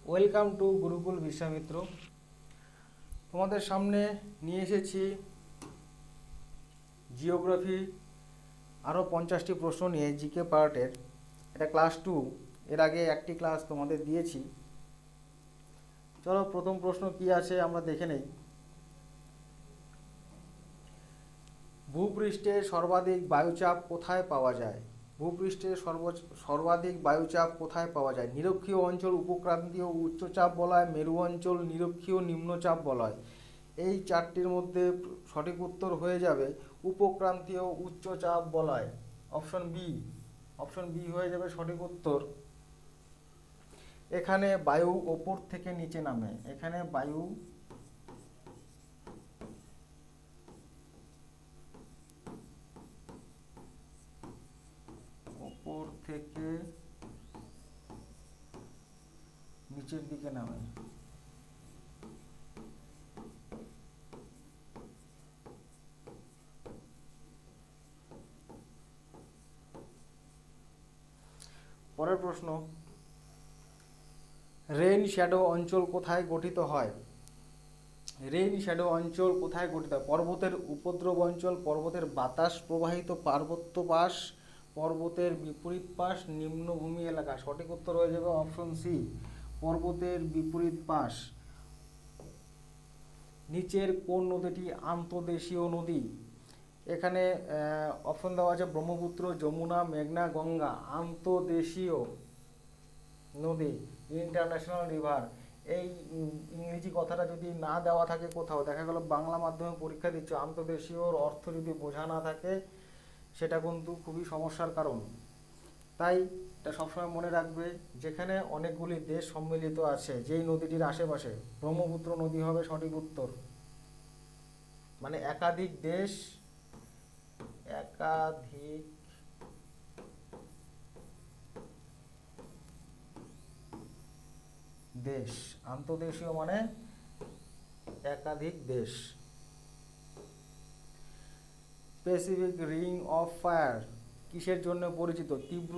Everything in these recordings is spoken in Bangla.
Welcome to Gurukul Vishwamitra. তোমাদের সামনে নিয়ে এসেছি জিওগ্রাফি আরও 50টি প্রশ্ন নিয়ে, জিকে পার্টের। এটা ক্লাস 2। এর আগে একটি ক্লাস তোমাদের দিয়েছি। চলো প্রথম প্রশ্ন কি আছে আমরা দেখে নেই। ভূপৃষ্ঠে সর্বাধিক বায়ুচাপ কোথায় পাওয়া যায়? ভূপৃষ্ঠে সর্বাধিক বায়ুচাপ কোথায় পাওয়া যায়? নিরক্ষীয় অঞ্চল, উপক্রান্তীয় উচ্চচাপ বলয়, মেরু অঞ্চল, নিরক্ষীয় নিম্নচাপ বলয়। এই চারটির মধ্যে সঠিক উত্তর হয়ে যাবে উপক্রান্তীয় উচ্চচাপ বলয়। Option B. অপশন বি হয়ে যাবে সঠিক উত্তর। এখানে বায়ু ওপর থেকে নিচে নামে। এখানে বায়ু ওপর থেকে নিচের দিকে নামে। পরের প্রশ্ন, রেইন শ্যাডো অঞ্চল কোথায় গঠিত হয়? রেইন শ্যাডো অঞ্চল কোথায় গঠিত হয়? পর্বতের উপদ্রব অঞ্চল, পর্বতের বাতাস প্রবাহিত পার্বত্য পাশ, পর্বতের বিপরীত পাশ, নিম্নভূমি এলাকা। সঠিক উত্তর হয়ে যাবে অপশন সি, পর্বতের বিপরীত পাশ। নিচের কোন নদীটি আন্তঃদেশীয় নদী? এখানে অপশন দেওয়া আছে ব্রহ্মপুত্র, যমুনা, মেঘনা, গঙ্গা। আন্তঃদেশীয় নদী, ইন্টারন্যাশনাল রিভার। এই ইংরেজি কথাটা যদি না দেওয়া থাকে কোথাও, দেখা গেল বাংলা মাধ্যমে পরীক্ষা দিচ্ছ, আন্তঃদেশীয়র অর্থ যদি বোঝা না থাকে সেটা কিন্তু খুবই সমস্যার কারণ। তাই এটা সবসময় মনে রাখবে, যেখানে অনেকগুলি দেশ সম্মিলিত আছে যেই নদীটির আশেপাশে, ব্রহ্মপুত্র নদী হবে সঠিক উত্তর। মানে একাধিক দেশ, একাধিক দেশ, আন্তঃদেশীয় মানে একাধিক দেশ। প্যাসিফিক রিং অফ ফায়ার কিসের জন্য পরিচিত? তীব্র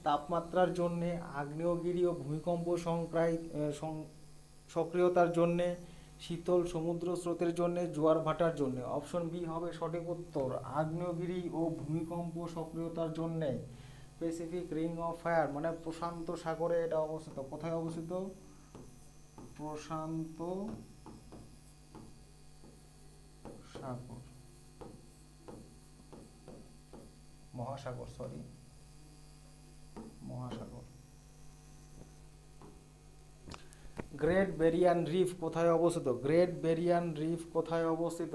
তাপমাত্রার জন্য, আগ্নেয়গিরি ও ভূমিকম্প সক্রিয়তার জন্য, শীতল সমুদ্র স্রোতের জন্য, জোয়ার ভাটার জন্য। অপশন বি হবে সঠিক উত্তর, আগ্নেয়গিরি ও ভূমিকম্প সক্রিয়তার জন্য। প্যাসিফিক রিং অফ ফায়ার মানে প্রশান্ত সাগরে এটা অবস্থিত। কোথায় অবস্থিত? প্রশান্ত সাগর, মহাসাগর, সরি, মহাসাগর। গ্রেট ব্যারিয়ার রিফ কোথায় অবস্থিত? গ্রেট ব্যারিয়ার রিফ কোথায় অবস্থিত?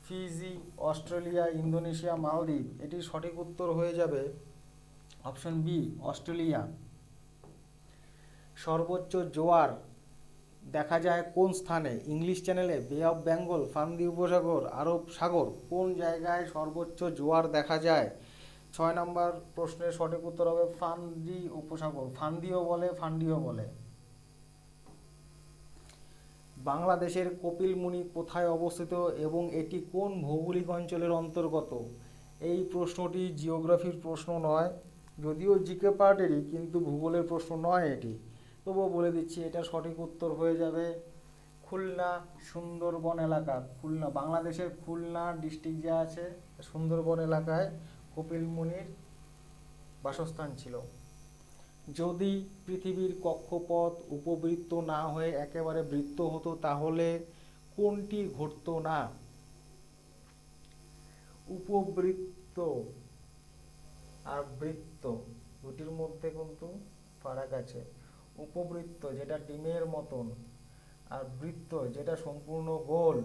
ফিজি, অস্ট্রেলিয়া, ইন্দোনেশিয়া, মালদ্বীপ। এটির সঠিক উত্তর হয়ে যাবে অপশন বি, অস্ট্রেলিয়া। সর্বোচ্চ জোয়ার দেখা যায় কোন স্থানে? ইংলিশ চ্যানেলে, বে অফ বেঙ্গল, ফান্দি উপসাগর, আরব সাগর। কোন জায়গায় সর্বোচ্চ জোয়ার দেখা যায়? 6 নম্বর প্রশ্নের সঠিক উত্তর হবে ফান্দি উপসাগর। ফান্দিও বলে, ফান্ডিও বলে। বাংলাদেশের কপিলমুনি কোথায় অবস্থিত এবং এটি কোন ভৌগোলিক অঞ্চলের অন্তর্গত? এই প্রশ্নটি জিওগ্রাফির প্রশ্ন নয়, যদিও জিকে পার্টেরই, কিন্তু ভূগোলের প্রশ্ন নয় এটি। তবুও বলে দিচ্ছি, এটা সঠিক উত্তর হয়ে যাবে খুলনা, সুন্দরবন এলাকা। খুলনা, বাংলাদেশের খুলনা ডিস্ট্রিক্ট যা আছে, সুন্দরবন এলাকায় কপিলমুনির বাসস্থান ছিল। যদি পৃথিবীর কক্ষপথ উপবৃত্ত না হয়ে একেবারে বৃত্ত হতো তাহলে কোনটি ঘটতো না? উপবৃত্ত আর বৃত্ত দুটির মধ্যে কিন্তু ফারাক আছে। উপবৃত্ত যেটা ডিমের মতন, আর বৃত্ত যেটা সম্পূর্ণ গোল।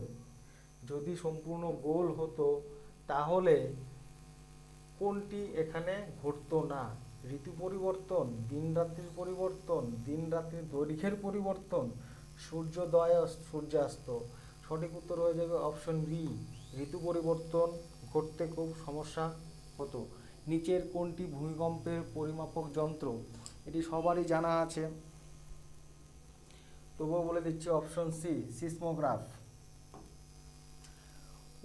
যদি সম্পূর্ণ গোল হতো তাহলে কোনটি এখানে ঘটতো না? ঋতু পরিবর্তন, দিন রাত্রির পরিবর্তন, দিন রাত্রির দৈর্ঘ্যের পরিবর্তন, সূর্যোদয় সূর্যাস্ত। সঠিক উত্তর হয়ে যাবে অপশন বি, ঋতু পরিবর্তন ঘটতে খুব সমস্যা হতো। নিচের কোনটি ভূমিকম্পের পরিমাপক যন্ত্র? এটি সবারই জানা আছে, তবুও বলে দিচ্ছি অপশন সি, সিসমোগ্রাফ।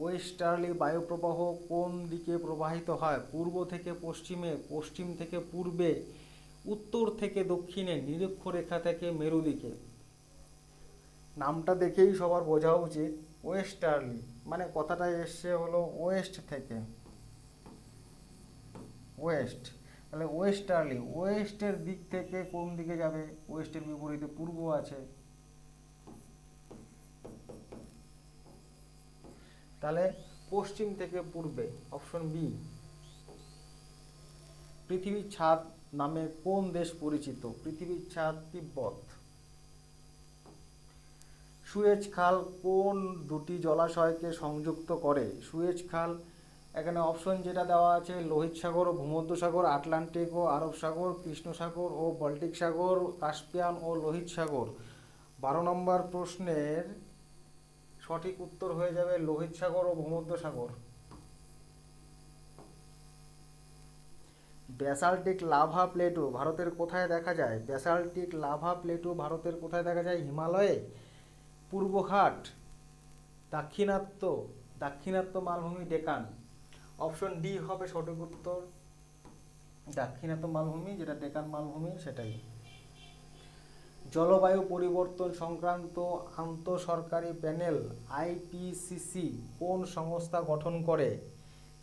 ওয়েস্টার্লি বায়ুপ্রবাহ কোন দিকে প্রবাহিত হয়? পূর্ব থেকে পশ্চিমে, পশ্চিম থেকে পূর্বে, উত্তর থেকে দক্ষিণে, নিরক্ষরেখা থেকে মেরু দিকে। নামটা দেখেই সবার বোঝা উচিত ওয়েস্টার্লি, মানে কথাটা এসছে হলো ওয়েস্ট থেকে, ওয়েস্ট, তাহলে ওয়েস্টার্লি ওয়েস্টের দিক থেকে কোন দিকে যাবে, ওয়েস্টের বিপরীতে পূর্ব আছে, তাহলে পশ্চিম থেকে পূর্বে, অপশন বি। পৃথিবীর ছাদ নামে কোন দেশ পরিচিত, পৃথিবীর ছাদ তিব্বত। সুয়েজ খাল কোন দুটি জলাশয়কে সংযুক্ত করে, সুয়েজ খাল, এখানে অপশন যেটা দেওয়া আছে লোহিত সাগর ও ভূমধ্যসাগর, আটলান্টিক ও আরব সাগর, কৃষ্ণ সাগর ও বাল্টিক সাগর, কাস্পিয়ান ও লোহিত সাগর। 12 নম্বর প্রশ্নের সঠিক উত্তর হয়ে যাবে লোহিত সাগর ও ভূমধ্যসাগর। ব্যাসাল্টিক লাভা প্লেটু ভারতের কোথায় দেখা যায়, ব্যাসাল্টিক লাভা প্লেটু ভারতের কোথায় দেখা যায়, হিমালয়ে, পূর্বঘাট, দাক্ষিণাত্য মালভূমি, ডেকান। অপশন ডি হবে সঠিক উত্তর, দাক্ষিণাত্য মালভূমি, যেটা ডেকান মালভূমি সেটাই। জলবায়ু পরিবর্তন সংক্রান্ত আন্তঃসরকারি প্যানেল আইপিসিসি কোন সংস্থা গঠন করে,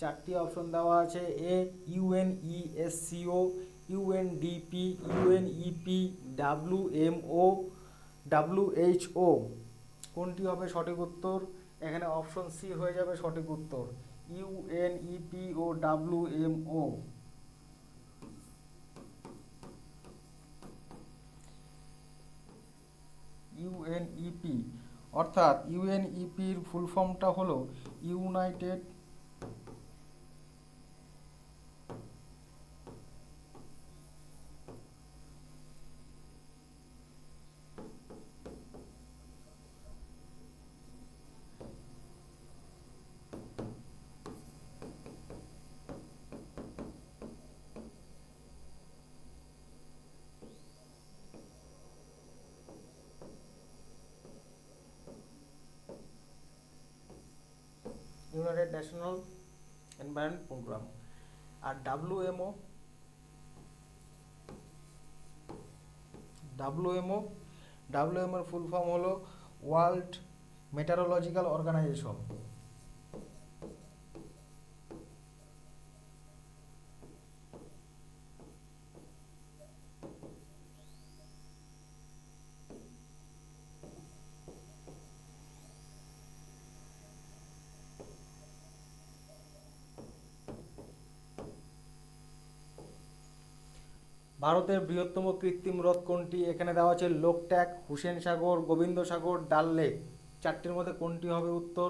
4টি অপশন দেওয়া আছে, এ ইউএনইএসসিও, ইউএনডিপি, ইউএনইপি, ডাব্লিউএমও, ডাব্লিউএইচও। কোনটি হবে সঠিক উত্তর, এখানে অপশন সি হয়ে যাবে সঠিক উত্তর, ইউএনইপি ও ডাব্লিউএমও। ইউএনইপি, অর্থাৎ ইউএনইপির ফুল ফর্মটা হলো ইউনাইটেড ন্যাশনাল এনভায়রনমেন্ট প্রোগ্রাম। আর ডাব্লিউএমও, ডাব্লিউএমওর ফুল ফর্ম হলো ওয়ার্ল্ড মেটারোলজিক্যাল অর্গানাইজেশন। ভারতের বৃহত্তম কৃত্রিম হ্রদ কোনটি, এখানে দেওয়া আছে লোকট্যাক, হুসেন সাগর, গোবিন্দ সাগর, ডাল লেক। 4টির মধ্যে কোনটি হবে উত্তর,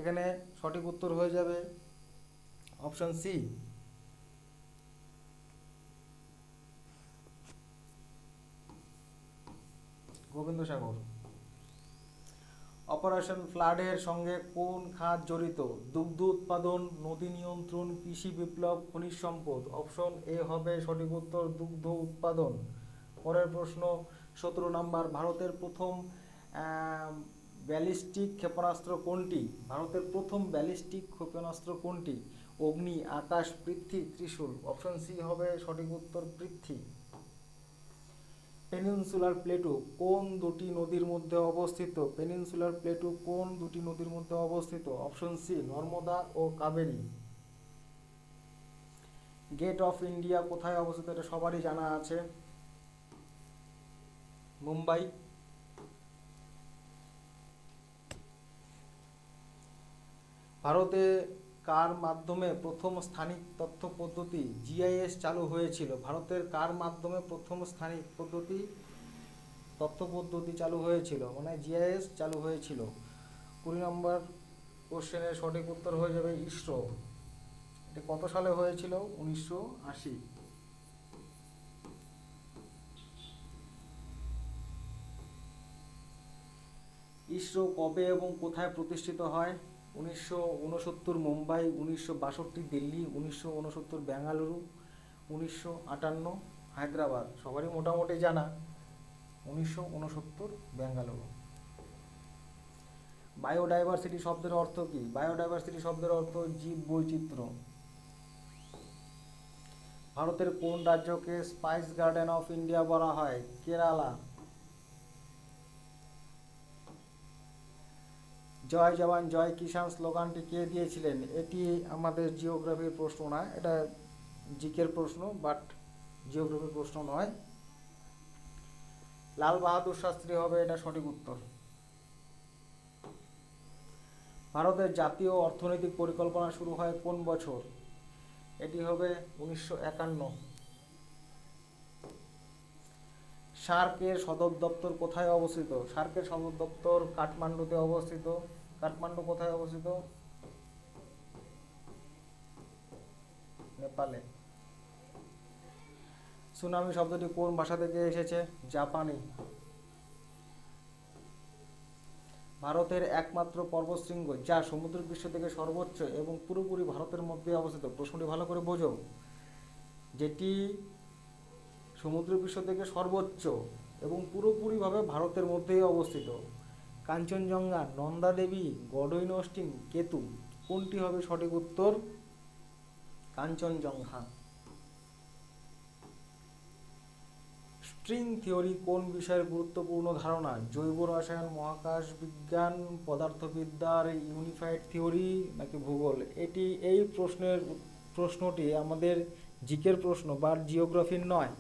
এখানে সঠিক উত্তর হয়ে যাবে অপশন সি, গোবিন্দ সাগর। অপারেশন ফ্লাডের সঙ্গে কোন খাত জড়িত, দুগ্ধ উৎপাদন, নদী নিয়ন্ত্রণ, কৃষি বিপ্লব, খনিজ সম্পদ। অপশন এ হবে সঠিক উত্তর, দুগ্ধ উৎপাদন। পরের প্রশ্ন 17 নম্বর, ভারতের প্রথম ব্যালিস্টিক ক্ষেপণাস্ত্র কোনটি, ভারতের প্রথম ব্যালিস্টিক ক্ষেপণাস্ত্র কোনটি, অগ্নি, আকাশ, পৃথ্বী, ত্রিশূল। অপশন সি হবে সঠিক উত্তর, পৃথ্বী। পেনিনসুলার প্লেটু কোন দুটি নদীর মধ্যে অবস্থিত, পেনিনসুলার প্লেটু কোন দুটি নদীর মধ্যে অবস্থিত। অপশন সি, নর্মদা ও কাবেরী। গেট অফ ইন্ডিয়া কোথায় অবস্থিত, এটা সবারই জানা আছে, মুম্বাই। ভারতে কার মাধ্যমে প্রথম স্থানিক তথ্য পদ্ধতি জিআইএস চালু হয়েছিল, ভারতের কার মাধ্যমে প্রথম স্থানিক তথ্য পদ্ধতি চালু হয়েছিল, মানে জিআইএস চালু হয়েছিল। 20 নম্বর কোশ্চেনের সঠিক উত্তর হয়ে যাবে ইসরো। এটি কত সালে হয়েছিল, 1980। ইসরো কবে এবং কোথায় প্রতিষ্ঠিত হয়, 1969 মুম্বাই, 1962 দিল্লি, 1969 বেঙ্গালুরু, 1958 হায়দ্রাবাদ। সবারই মোটামুটি জানা 1969 বেঙ্গালুরু। বায়োডাইভার্সিটি শব্দের অর্থ কি, বায়োডাইভার্সিটি শব্দের অর্থ জীব বৈচিত্র্য। ভারতের কোন রাজ্যকে স্পাইস গার্ডেন অফ ইন্ডিয়া বলা হয়, কেরালা। জয় জওয়ান জয় কিষাণ স্লোগানটি কে দিয়েছিলেন? এটি আমাদের জিওগ্রাফির প্রশ্ন না, এটা জিকের প্রশ্ন, বাট জিওগ্রাফির প্রশ্ন নয়। লাল বাহাদুর শাস্ত্রী হবে এটা সঠিক উত্তর। ভারতের জাতীয় অর্থনৈতিক পরিকল্পনা শুরু হয় কোন বছর? এটি হবে 1951। সার্কের সদর দপ্তর কোথায় অবস্থিত? সার্কের সদর দপ্তর কাঠমান্ডুতে অবস্থিত। কাঠমান্ডু কোথায় অবস্থিত? নেপালে। সুনামি শব্দটি কোন ভাষা থেকে এসেছে? জাপানি। ভারতের একমাত্র পর্বতশৃঙ্গ যা সমুদ্রপৃষ্ঠ থেকে সর্বোচ্চ এবং পুরোপুরি ভারতের মধ্যে অবস্থিত, প্রশ্নটি ভালো করে বোঝো, যেটি সমুদ্রপৃষ্ঠ থেকে সর্বোচ্চ এবং পুরোপুরিভাবে ভারতের মধ্যেই অবস্থিত। কাঞ্চনজঙ্ঘা, নন্দা দেবী, গডইন অস্টিন, কেতু, কোনটি হবে সঠিক উত্তর? কাঞ্চনজঙ্ঘা। স্ট্রিং থিওরি কোন বিষয়ের গুরুত্বপূর্ণ ধারণা? জৈব রসায়ন, মহাকাশ বিজ্ঞান, পদার্থবিদ্যার ইউনিফাইড থিওরি নাকি ভূগোল? এই প্রশ্নটি আমাদের জিকের প্রশ্ন বা জিওগ্রাফির নয়,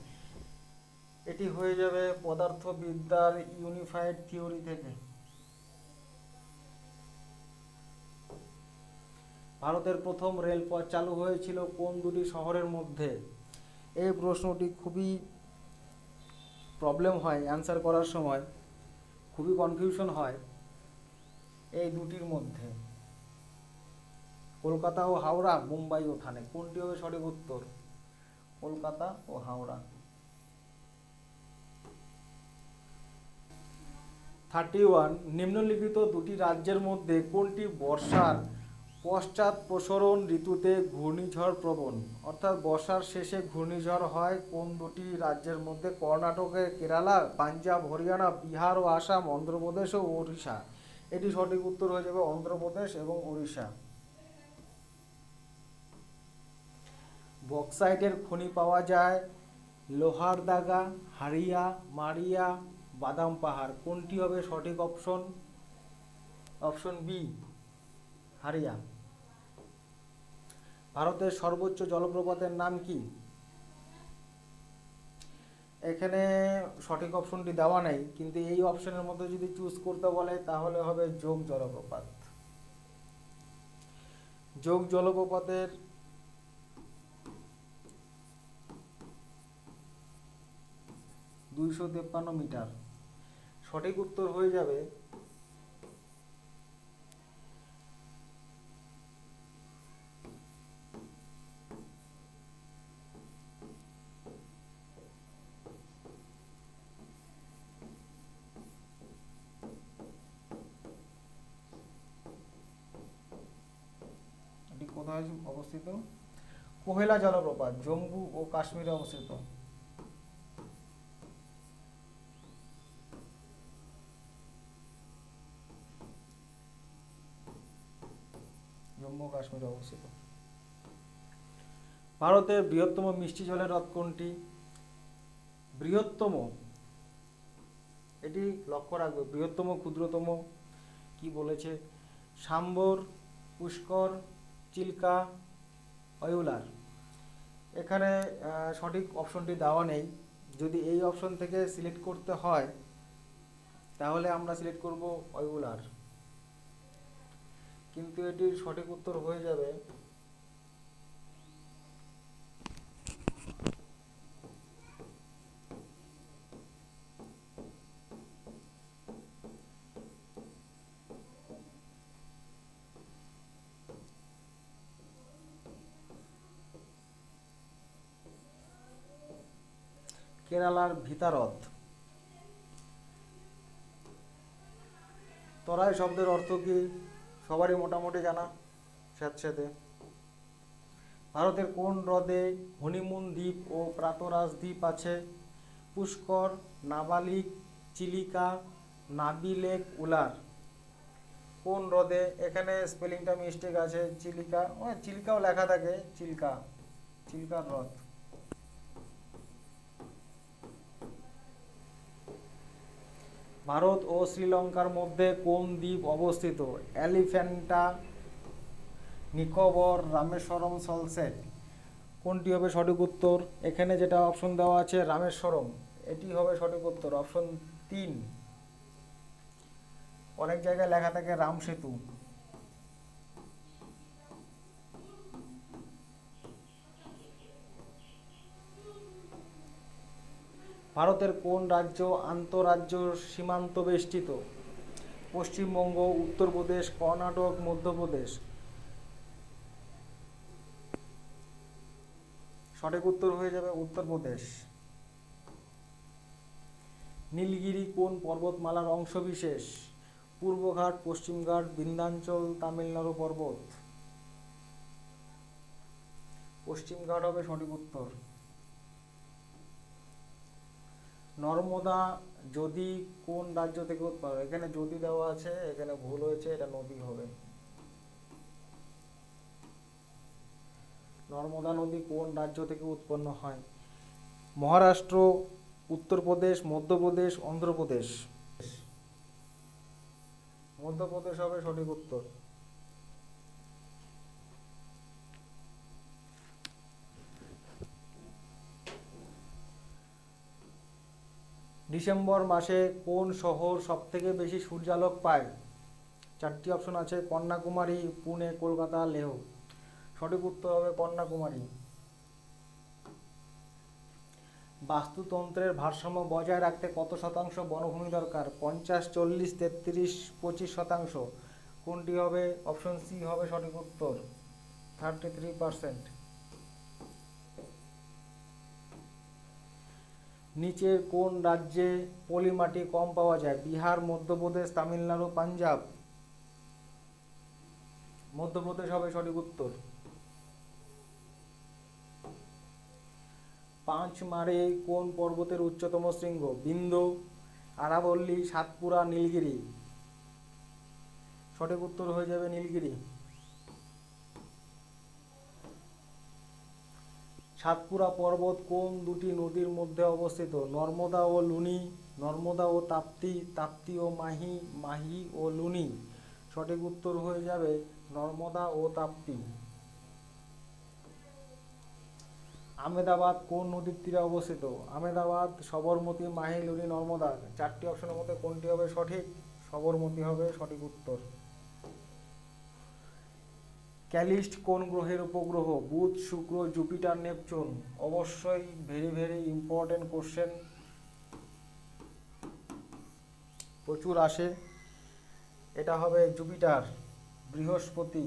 এটি হয়ে যাবে পদার্থবিদ্যার ইউনিফাইড থিওরি থেকে। ভারতের প্রথম রেলপথ চালু হয়েছিল কোন দুটি শহরের মধ্যে? এই প্রশ্নটি খুবই প্রবলেম হয় অ্যান্সার করার সময়, খুবই কনফিউশন হয়। এই দুটির মধ্যে কলকাতা ও হাওড়া, মুম্বাই ও ঠানে, কোনটি হবে সঠিক উত্তর? কলকাতা ও হাওড়া। 31 নিম্নলিখিত দুটি রাজ্যের মধ্যে কোনটি বর্ষার পশ্চাৎ প্রসরণ ঋতুতে ঘূর্ণিঝড় প্রবণ? অর্থাৎ বর্ষার শেষে ঘূর্ণিঝড় হয় কোন দুটি রাজ্যের মধ্যে? কর্ণাটকে কেরালা, পাঞ্জাব হরিয়ানা, বিহার ও আসাম, অন্ধ্রপ্রদেশ ও ওড়িশা। এটি সঠিক উত্তর হয়ে যাবে অন্ধ্রপ্রদেশ এবং ওড়িশা। বক্সাইটের খনি পাওয়া যায় লোহারদাগা, হাড়িয়া, মারিয়া, বাদাম পাহাড়, কোনটি হবে সঠিক অপশন? অপশন বি, হাড়িয়া। ভারতের সর্বোচ্চ জলপ্রপাতের নাম কি? এখানে সঠিক অপশনটি দেওয়া নেই, কিন্তু এই অপশনের মধ্যে যদি চুজ করতে বলে তাহলে হবে যোগ জলপ্রপাত। যোগ জলপ্রপাতের 253 মিটার। সঠিক উত্তর হয়ে যাবে এটি কোথায় অবস্থিত? কোহেলা জলপ্রপাত জম্মু ও কাশ্মীরে অবস্থিত। জম্মু ও কাশ্মীরে অবস্থিত। ভারতের বৃহত্তম মিষ্টি জলের হ্রদ কোনটি? বৃহত্তম, এটি লক্ষ্য রাখবে, বৃহত্তম ক্ষুদ্রতম কি বলেছে? সাম্বর, পুষ্কর, চিল্কা, অয়ুলার। এখানে সঠিক অপশনটি দেওয়া নেই, যদি এই অপশন থেকে সিলেক্ট করতে হয় তাহলে আমরা সিলেক্ট করব অয়ুলার, কিন্তু এটির সঠিক উত্তর হয়ে যাবে কেরালার ভিতারদ। তরাই শব্দের অর্থ কি? সবারই মোটামুটি জানা স্যাঁতস্যাঁতে। ভারতের কোন হ্রদে হনিমুন দ্বীপ ও প্রাতরাজ দ্বীপ আছে? পুষ্কর, নাবালিক, চিলিকা, নাবি লেক, উলার, কোন হ্রদে? এখানে স্পেলিংটা মিস্টেক আছে, চিলিকা, চিল্কাও লেখা থাকে, চিল্কা, চিল্কার হ্রদ। ভারত ও শ্রীলঙ্কার মধ্যে কোন দ্বীপ অবস্থিত? এলিফ্যান্টা, নিকোবর, রামেশ্বরম, সলসেট। কোনটি হবে সঠিক উত্তর? এখানে যেটা অপশন দেওয়া আছে রামেশ্বরম, এটি হবে সঠিক উত্তর, অপশন 3। অনেক জায়গায় লেখা থাকে রাম সেতু। ভারতের কোন রাজ্য আন্তঃরাজ্য সীমান্ত বেষ্টিত? পশ্চিমবঙ্গ, উত্তরপ্রদেশ, কর্ণাটক, মধ্যপ্রদেশ। সঠিক উত্তর হয়ে যাবে উত্তরপ্রদেশ। নীলগিরি কোন পর্বতমালার অংশবিশেষ? পূর্বঘাট, পশ্চিমঘাট, বিন্ধ্যাচল, তামিলনাড়ু পর্বত। পশ্চিমঘাট হবে সঠিক উত্তর। নর্মদা যদি কোন রাজ্য থেকে উৎপন্ন? এখানে যদি দেওয়া আছে, এখানে ভুল হয়েছে, এটা নদী হবে। নর্মদা নদী কোন রাজ্য থেকে উৎপন্ন হয়? মহারাষ্ট্র, উত্তরপ্রদেশ, মধ্যপ্রদেশ, অন্ধ্রপ্রদেশ। মধ্যপ্রদেশ হবে সঠিক উত্তর। ডিসেম্বর মাসে কোন শহর সবথেকে বেশি সূর্যালোক পায়? 4টি অপশন আছে, কন্যাকুমারী, পুনে, কলকাতা, লেহ। সঠিক উত্তর হবে কন্যাকুমারী। বাস্তুতন্ত্রের ভারসাম্য বজায় রাখতে কত শতাংশ বনভূমি দরকার? 50, 40, 33, 25%। কোনটি হবে? অপশন সি হবে সঠিক উত্তর, 33%। নিচের কোন রাজ্যে পলিমাটি কম পাওয়া যায়? বিহার, মধ্যপ্রদেশ, তামিলনাড়ু, পাঞ্জাব। মধ্যপ্রদেশ হবে সঠিক উত্তর। পাঁচমারে কোন পর্বতের উচ্চতম শৃঙ্গ? বিন্ধ্য, আরাবল্লী, সাতপুরা, নীলগিরি। সঠিক উত্তর হয়ে যাবে নীলগিরি। সাতপুরা পর্বত কোন দুটি নদীর মধ্যে অবস্থিত? নর্মদা ও লুনি, নর্মদা ও তাপ্তি, তাপ্তি ও মাহি, মাহি ও লুনি। সঠিক উত্তর হয়ে যাবে নর্মদা ও তাপ্তি। আমেদাবাদ কোন নদীর তীরে অবস্থিত? আমেদাবাদ, সবরমতী, মাহি, লুনি, নর্মদা। 4টি অপশনের মধ্যে কোনটি হবে সঠিক? সবরমতী হবে সঠিক উত্তর। ক্যালিস্ট কোন গ্রহের উপগ্রহ? বুধ, শুক্র, জুপিটার, নেপচুন। অবশ্যই ভেরি ভেরি ইম্পর্টেন্ট কোশ্চেন, প্রচুর আসে। এটা হবে জুপিটার, বৃহস্পতি।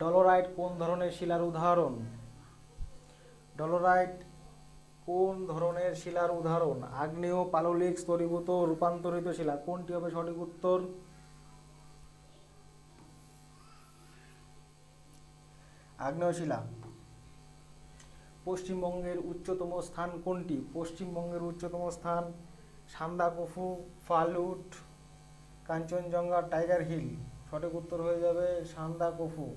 ডলোরাইট কোন ধরনের শিলার উদাহরণ? ডলোরাইট কোন ধরনের শিলার উদাহরণ? আগ্নেয়, পাললিক, স্তরীভূত, রূপান্তরিত শিলা। কোনটি হবে সঠিক উত্তর? আগ্নেয় শিলা। পশ্চিমবঙ্গের উচ্চতম স্থান কোনটি? পশ্চিমবঙ্গের উচ্চতম স্থান সান্দাকফু, ফালুট, কাঞ্চনজঙ্ঘা, টাইগার হিল। সঠিক উত্তর হয়ে যাবে সান্দাকফু।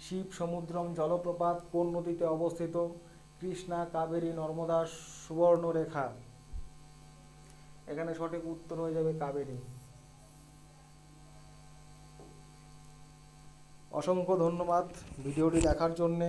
শিব সমুদ্রম জলপ্রপাত কোন নদীতে অবস্থিত? কৃষ্ণা, কাবেরী, নর্মদা, সুবর্ণরেখা। এখানে সঠিক উত্তর হয়ে যাবে কাবেরী। অসংখ্য ধন্যবাদ ভিডিওটি দেখার জন্যে।